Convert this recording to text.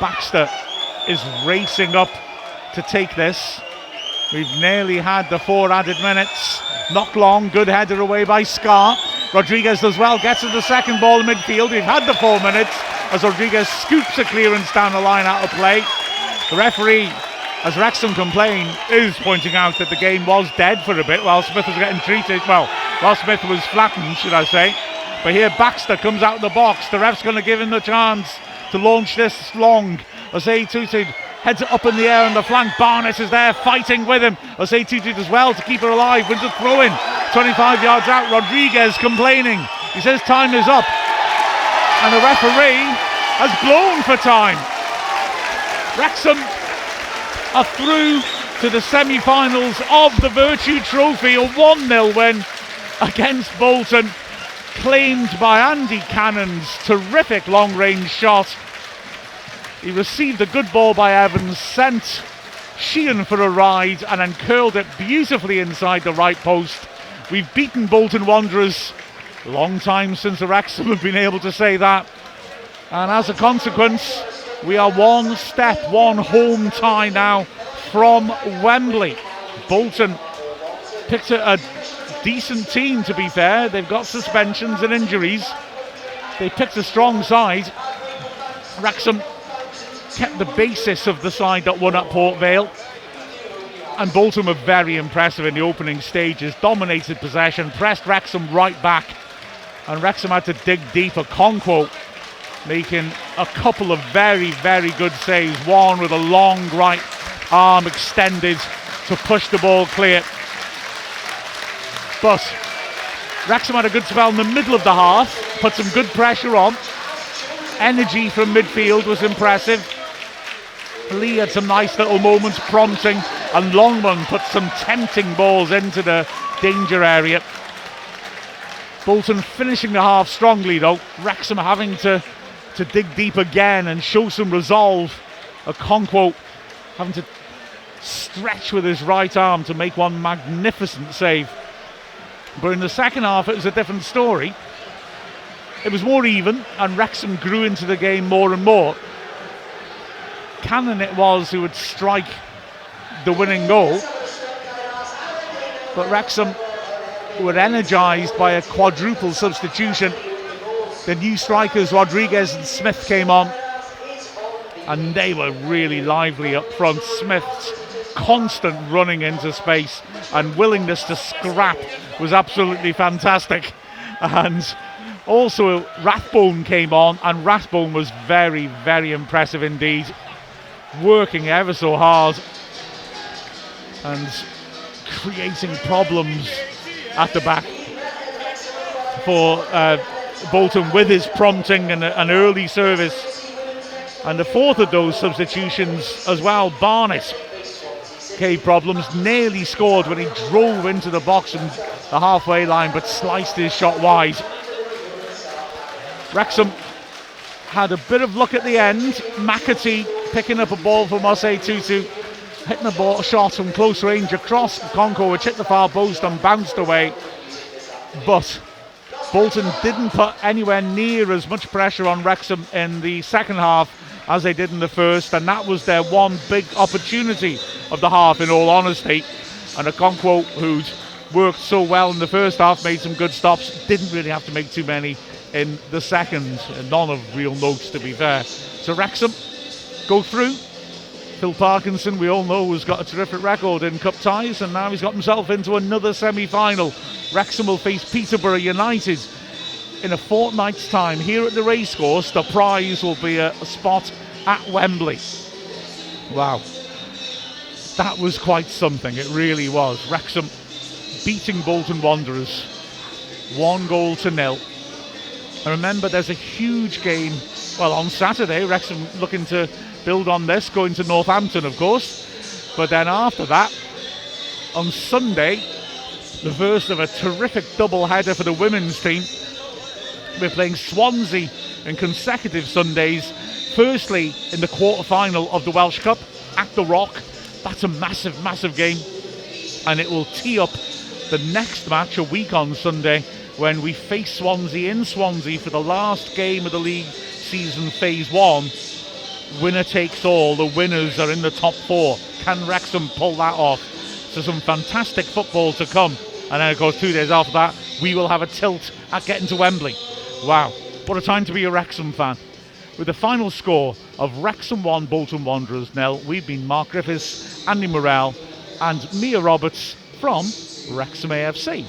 Baxter is racing up to take this. We've nearly had the 4 added minutes. Not long, good header away by Scar. Rodriguez does well, gets to the second ball in midfield. We've had the 4 minutes as Rodriguez scoops a clearance down the line out of play. The referee, as Wrexham complain, is pointing out that the game was dead for a bit while Smith was getting treated. Well, while Smith was flattened, should I say. But here Baxter comes out of the box. The ref's going to give him the chance to launch this long. Osei Tutu heads it up in the air on the flank. Barnett is there fighting with him. Osei Tutu does well to keep her alive. Wins a throw in. 25 yards out. Rodriguez complaining. He says time is up. And the referee has blown for time. Wrexham are through to the semi-finals of the Vertu Trophy. A 1-0 win against Bolton. Claimed by Andy Cannon's terrific long-range shot. He received a good ball by Evans, sent Sheehan for a ride, and then curled it beautifully inside the right post. We've beaten Bolton Wanderers. Long time since the Wrexham have been able to say that. And as a consequence, we are one home tie now from Wembley. Bolton picked a decent team, to be fair. They've got suspensions and injuries. They picked a strong side. Wrexham kept the basis of the side that won at Port Vale. And Bolton were very impressive in the opening stages. Dominated possession, pressed Wrexham right back. And Wrexham had to dig deep. Okonkwo making a couple of very, very good saves. One with a long right arm extended to push the ball clear. But Wrexham had a good spell in the middle of the half, put some good pressure on. Energy from midfield was impressive. Lee had some nice little moments prompting, and Longman put some tempting balls into the danger area. Bolton finishing the half strongly though. Wrexham having to dig deep again and show some resolve. Okonkwo having to stretch with his right arm to make one magnificent save. But in the second half it was a different story. It was more even and Wrexham grew into the game more and more. Cannon it was who would strike the winning goal. But Wrexham were energised by a quadruple substitution. The new strikers Rodriguez and Smith came on and they were really lively up front. Smith's constant running into space and willingness to scrap was absolutely fantastic. And also Rathbone came on, and Rathbone was very, very impressive indeed, working ever so hard and creating problems at the back for Bolton with his prompting and an early service. And the fourth of those substitutions as well, Barnett, gave problems, nearly scored when he drove into the box and the halfway line, but sliced his shot wide. Wrexham had a bit of luck at the end. McAtee picking up a ball from Osei Tutu, hitting a shot from close range across Okonkwo, which hit the far post and bounced away. But Bolton didn't put anywhere near as much pressure on Wrexham in the second half as they did in the first, and that was their one big opportunity of the half, in all honesty. And Okonkwo, who'd worked so well in the first half, made some good stops, didn't really have to make too many in the second. None of real notes, to be fair. So Wrexham go through. Phil Parkinson, we all know, has got a terrific record in cup ties, and now he's got himself into another semi-final. Wrexham will face Peterborough United in a fortnight's time here at the racecourse. The prize will be a spot at Wembley. Wow, that was quite something, it really was. Wrexham beating Bolton Wanderers 1-0. And remember, there's a huge game, well, on Saturday. Wrexham looking to build on this, going to Northampton, of course. But then after that, on Sunday, the first of a terrific double header for the women's team. We're playing Swansea in consecutive Sundays. Firstly, in the quarter-final of the Welsh Cup at the Rock. That's a massive, massive game. And it will tee up the next match a week on Sunday when we face Swansea in Swansea for the last game of the league season phase 1 winner takes all. The winners are in the top 4. Can Wrexham pull that off? So some fantastic football to come. And then of course 2 days after that, we will have a tilt at getting to Wembley. Wow, what a time to be a Wrexham fan. With the final score of Wrexham 1, Bolton Wanderers 0, we've been Mark Griffiths, Andy Morrell and Mia Roberts from Wrexham AFC.